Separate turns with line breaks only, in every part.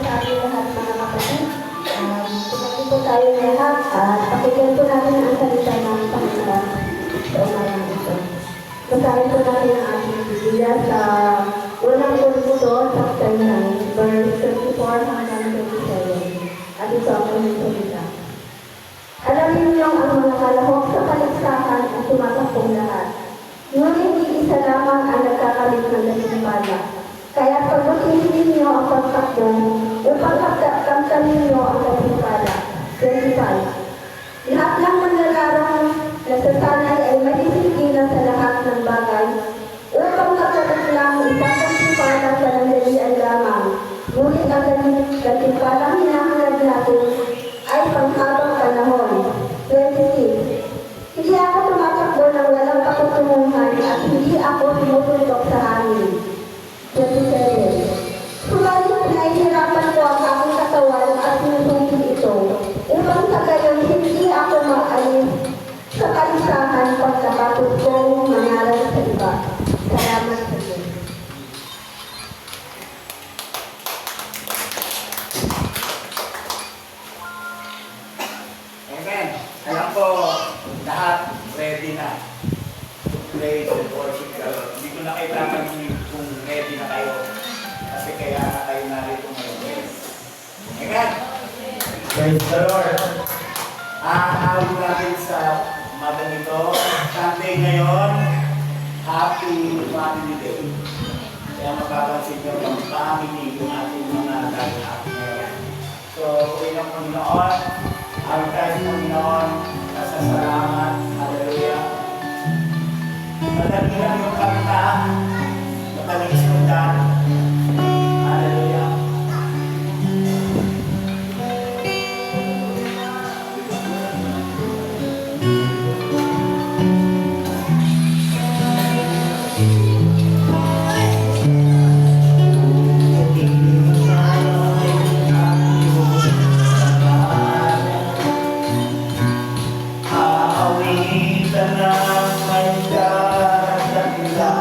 sa ating lahat mga kapatid. Tumabi po tayo lahat at pakinggan po natin ang salita ng Panginoon sa umayang ito. Basahin po natin ang ating Biblia sa unang Korinto, chapter 9, verse 34 hanggang 27. At ito ang unang salita. Alamin niyo ang mga kalahok sa paligsahan at tumatakbong lahat. Ngunit isa lamang ang nagkakalit ng gantimpala. Kaya pagbutin ninyo ang pagtakbo upang kamtamin ninyo ang gantimpala. 25. Lahat ng manlalarang nasasanay ay madisiplina sa lahat ng bagay upang magkakat lang isang gantimpala sa nandalian lamang. Ngunit ang gantimpalang hinahangad natin ay panghabang panahon. 26. Hindi ako tumatakbo ng walang patutunguhan at hindi ako tumutulog sa hangin. 27. Subalit pinahihirapan ko ang aking katawan at sinusungkit ito upang sa gayon hindi ako maalis sa kalisahan pagkatapos kong mangaral sa iba. Salamat sa Diyos.
Amen. Alam ko, lahat ready na to praise and worship God. Hindi ko na kailangan kung ready na kayo. Kasi kaya na kayo narito ngayon. Amen. Praise the Lord. Aawin natin sa magang ito. Sunday ngayon, Happy Family Day. Kaya mapapansin nyo ang family yung ating mga ganap ngayon. So, uwi ng Panginoon. Ang tayo Panginoon, nasasalamat. Hallelujah. Madali lang yung kanta. Madaling sundan. Hallelujah. Awitan ng may daradala.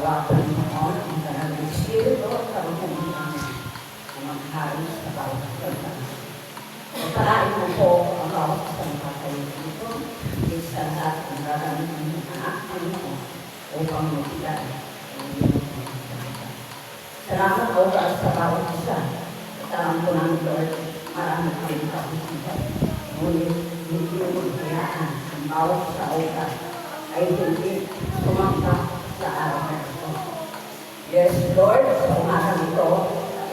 Nawa po ng Panginoon ang kanang Espiritu at karunungan namin na maghari sa bawat kanya. Pagpalain mo po ang bawat isang kakailan ito, isang lahat ang gagawin ng anak mo upang magbigay ang iyong pagkakas. Salamat po sa bawat isa. Salamat po namin, Lord, marami kami kapisipan. Ngunit hindi mo hayaan ang bawat sa oras ay hindi tumangka sa araw na ito. Yes, Lord, sa umagang ito,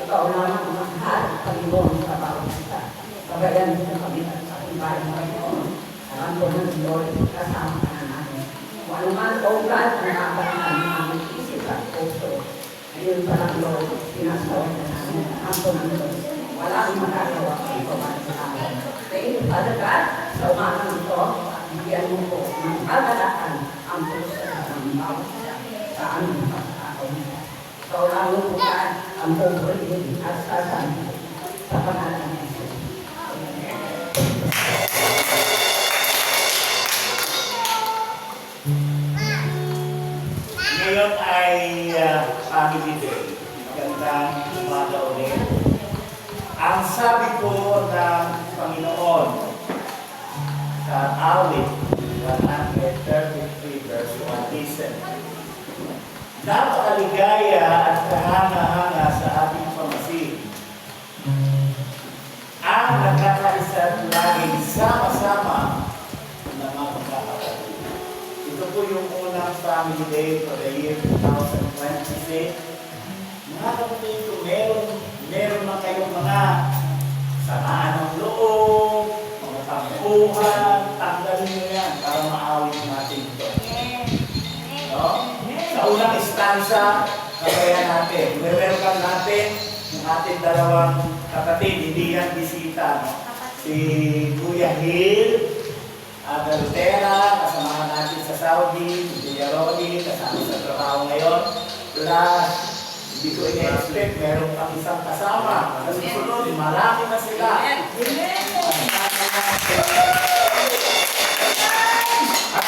ikaw naman ang mahal at Panginoon sa bawat isa. Pagayan mo kami at sa ibayan mo Panginoon. Alam ko ng Lord, kasama ka na namin. Kung anuman oras ang nakabahan ng aming isip at puso, ayun pa lang, Lord, sinasawa na namin. Alam ko ng Lord, wala akong magagawa kung ikaw man sa amin. Thank you, Father God, sa umagang ito, bigyan mo po ng kagalaan ang puso ng bawat isa sa aming pagkakaon. Ikaw lang mo po ang pupulin at sasabi sa pangalan ng Jesus.
Ngayon ay Family Day. Magandang umaga ulit. Ang sabi po ng Panginoon sa awit 133 verse 1, listen. Napakaligaya at kahanga-hanga sa ating pamasid. Ang nakakaisa laging sama-sama na magkakapatid. Ito po yung unang Family Day for the year 2026. Mga kapatid, kung meron na kayong mga samaan ng loob, mga tampuhan, tanggalin nyo yan para maawit natin ito. No? Sa unang istansa, kagaya natin, welcome natin yung ating dalawang kapatid, hindi yan bisita. No? Si Kuya Hill, Adeltera, kasamahan natin sa Saudi, si Kuya Ronnie, kasama sa trabaho ngayon. Plus, hindi ko i-expect, meron pang isang kasama. Kasi sunod, marami na sila.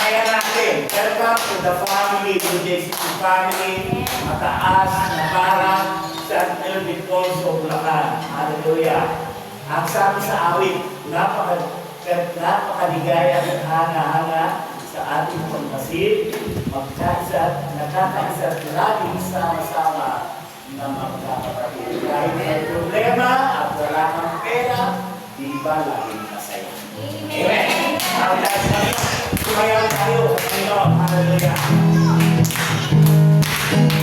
Kaya natin, welcome to the family, to the family, mataas na parang San Elvin Ponso, Bulacan. Hallelujah. Ang sabi sa awit, napakaligaya at hanga-hanga sa ating pagmasid, magkaisa, nakakaisa at laging sama-sama na magkakapatid. Kahit may problema at wala kang pera, di ba laging masaya? Amen! Sumayaw tayo sa Panginoon. Hallelujah!
Thank you.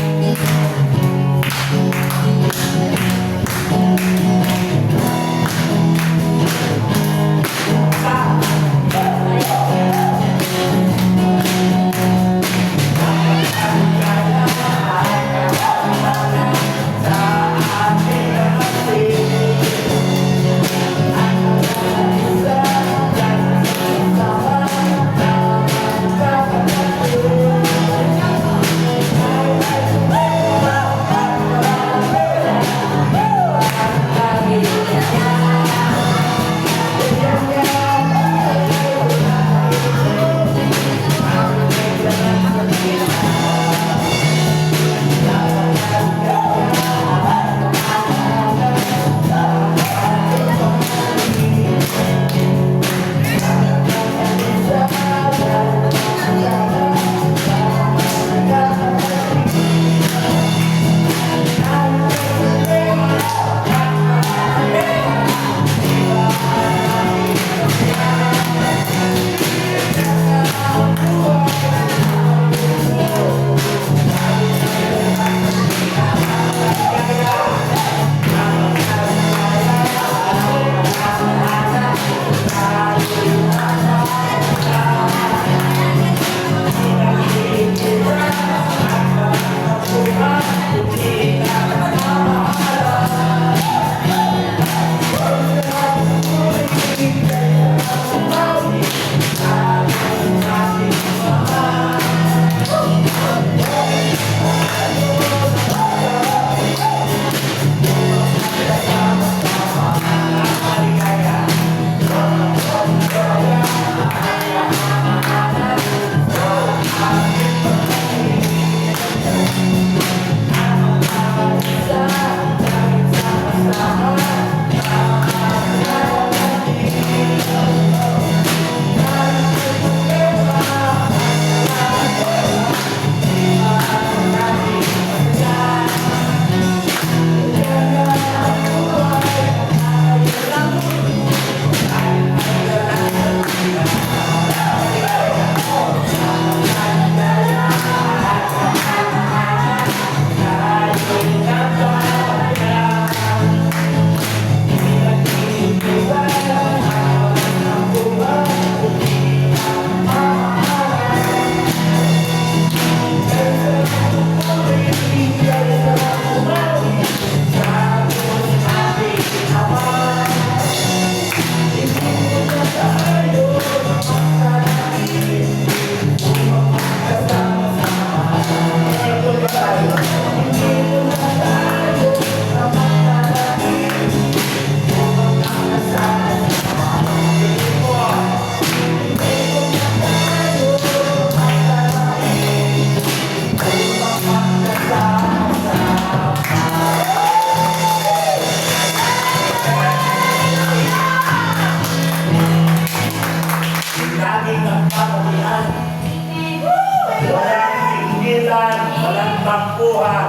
walang tampuhan.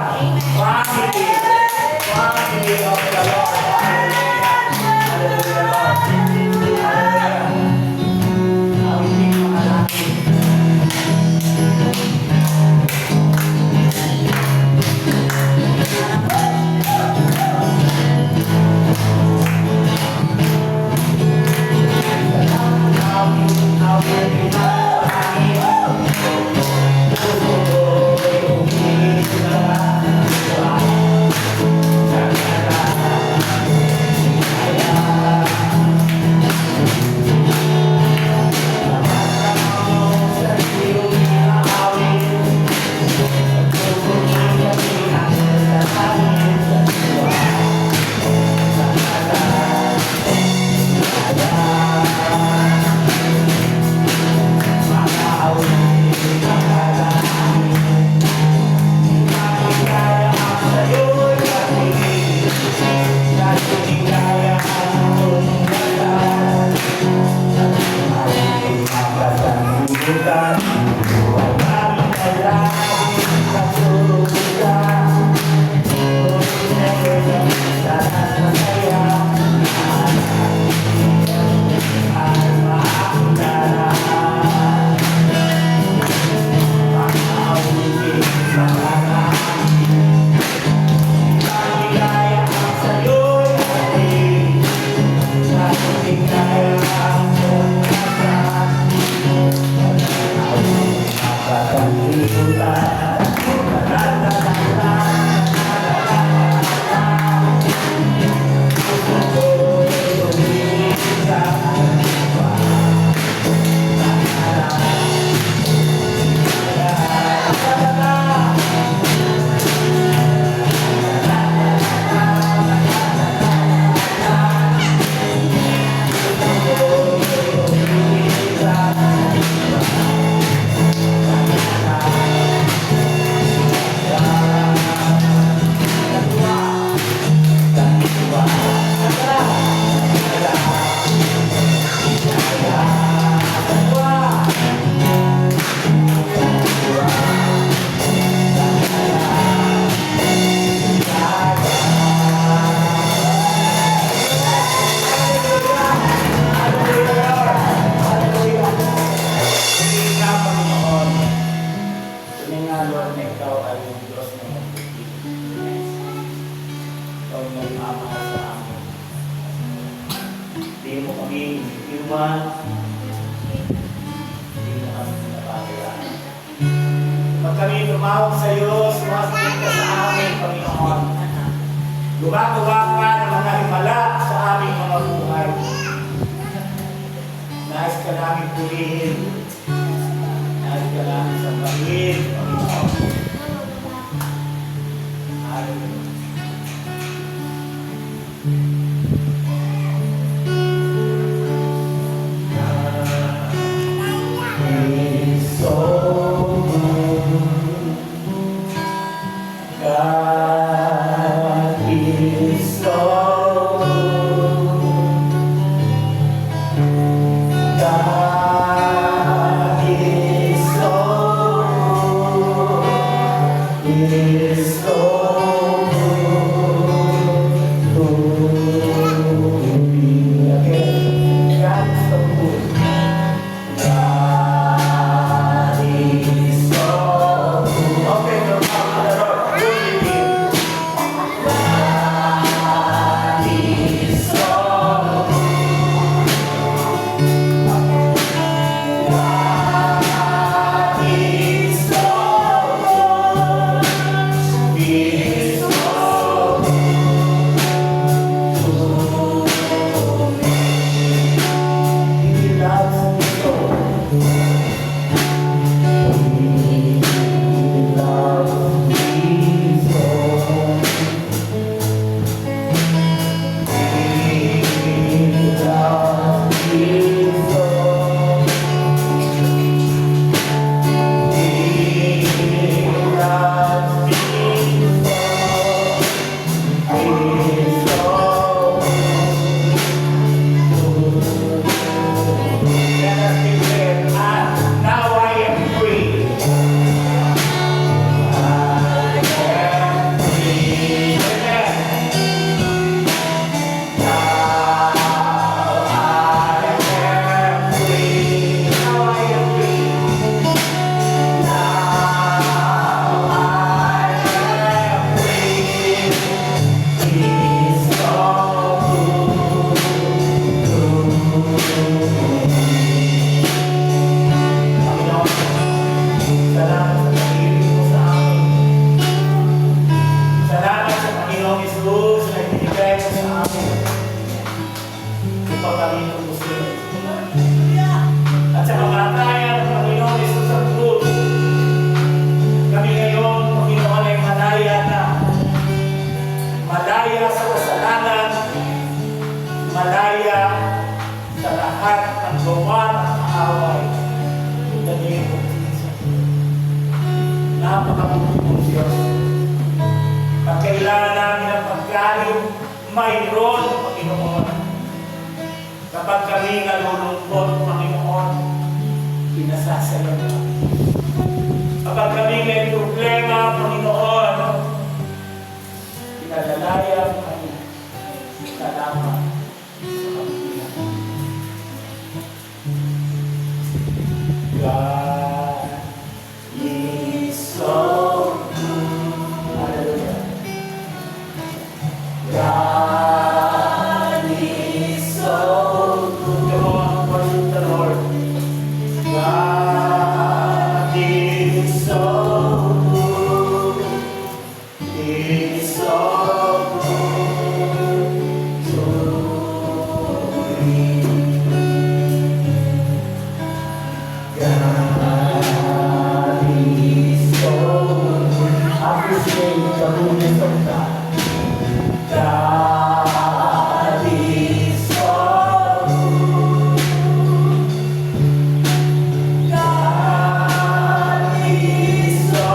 Family of the Lord. Hallelujah, Lord. Hallelujah. Awitin mga natin. Hindi mo kami iwan, hindi mo kami pinabayaan. Pag kami tumawag sa iyo, sumasagot ka sa amin, Panginoon. Gumagawa ka ng mga himala sa aming mga buhay. Nais ka namin purihin. Nais ka namin sambahin, Panginoon. Hallelujah.
He is
mong Diyos. Pag kailangan namin ng pagkain, mayroon, Panginoon. Kapag kami nalulungkot, Panginoon, pinasasayaw namin. Kapag kami may problema, Panginoon, pinadalayan kami. Salamat sa Panginoon. God is so good. Hallelujah. God is so good. Come on, worship the Lord. God is so good. He is so good to me. God is so good. Appreciate the goodness of God. God is so good. God is so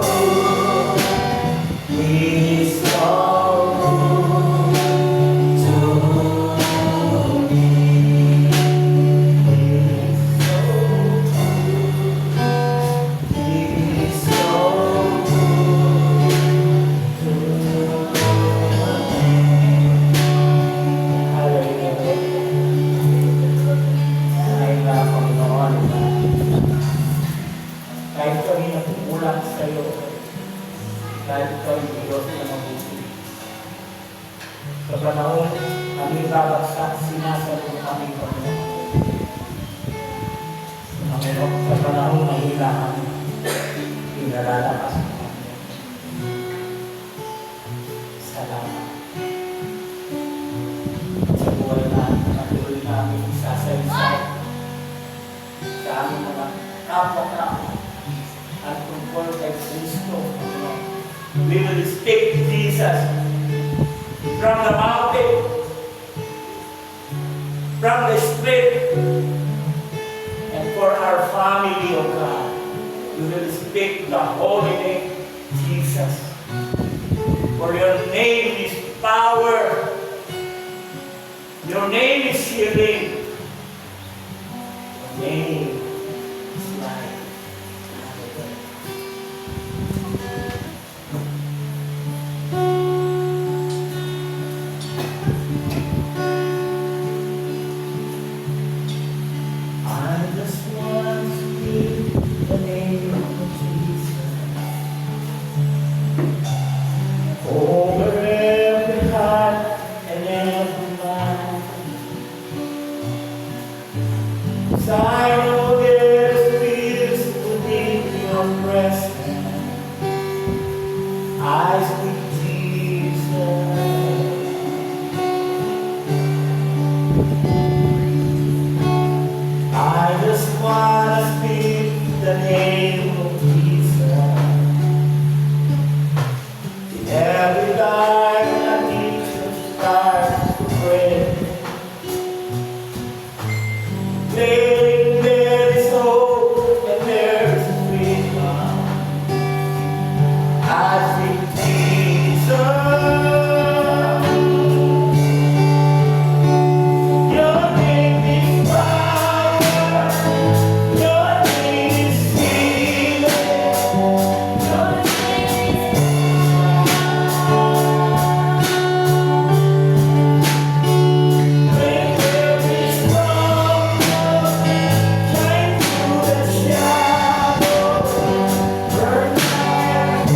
good. He is so good to me. He is so good to kahit kami nagkukulang sa iyo, kahit kami Diyos na mabuti. Sa panahon kami babagsak, sinasalo kami Panginoon. Sa panahon mahila kami, pinalalakas kami. Salamat. Sa buhay namin, patuloy namin isasaysay sa aming mga kapwa-kapwa at tungkol kay Kristo. We will speak Jesus from the mountain, from the street, and for our family, O God, we will speak the holy name, Jesus. For your name is power, your name is healing, your name is life. I just want to speak the name of Jesus over every heart and every mind. 'Cause I know there's peace within your presence. I speak Jesus. I just want to speak the name of Jesus. In every time I need to start to pray, declaring there is hope and there is freedom. I speak Jesus. Your name is power. Your name is healing. Your name is when every storm shine through the shadow, burn out.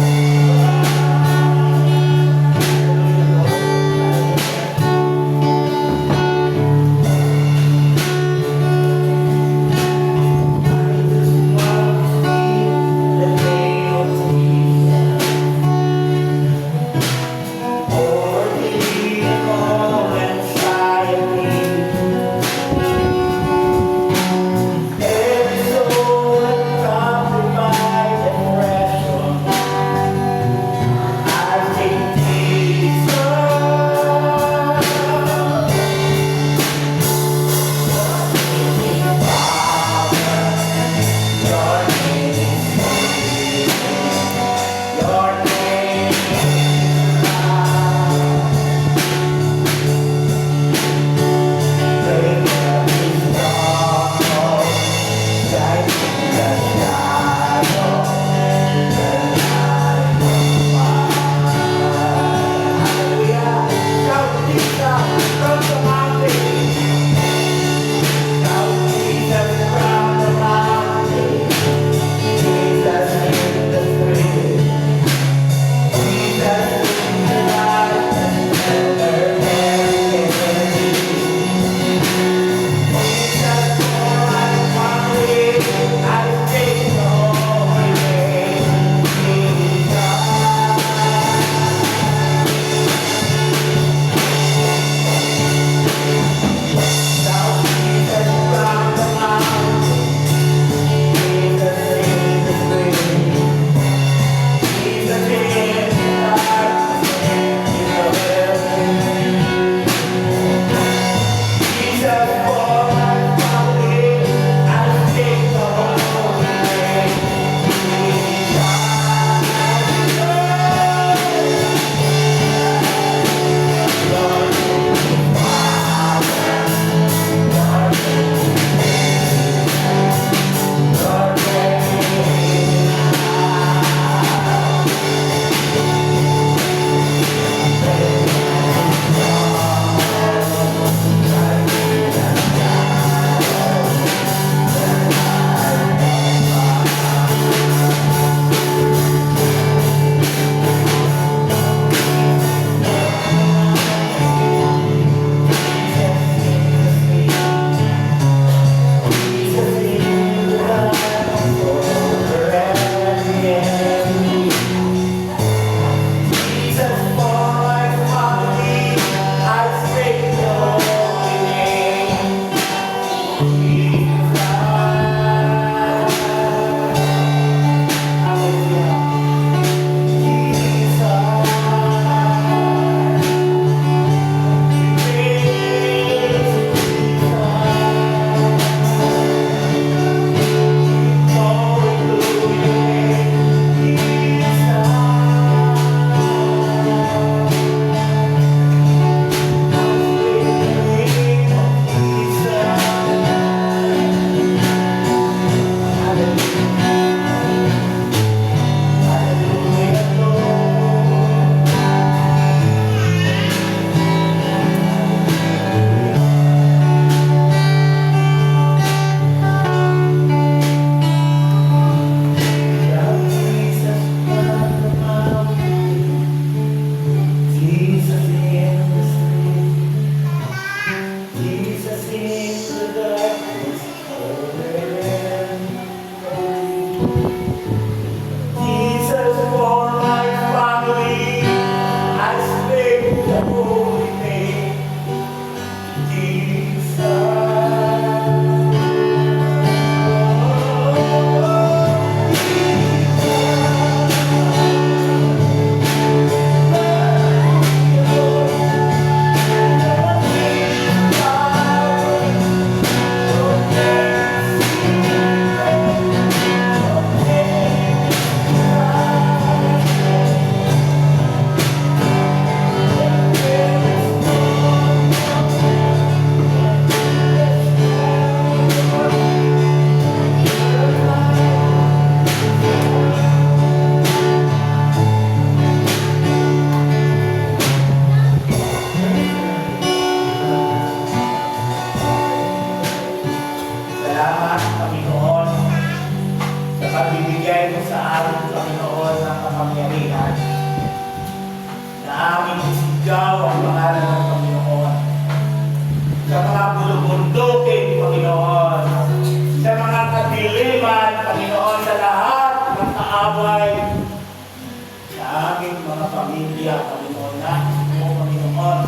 sa aming mga pamilya, Panginoon, na mo, Panginoon,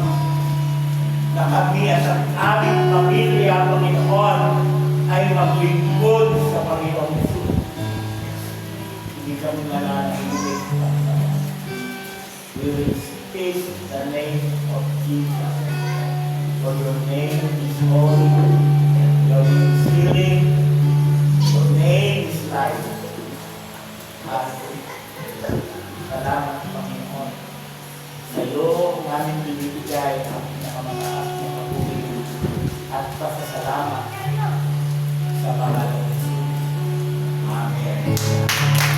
na kami at ang aming pamilya, Panginoon, ay maglingkod sa Panginoon Jesus. Hindi kami nananahimik, Panginoon. We will speak the name of Jesus. For your name is holy, your name is healing, your name is life. Salamat, Panginoon. Sa iyo namin binibigay ang pinakamataas na papuri at pasasalamat sa pangalan ng Jesus. Amen.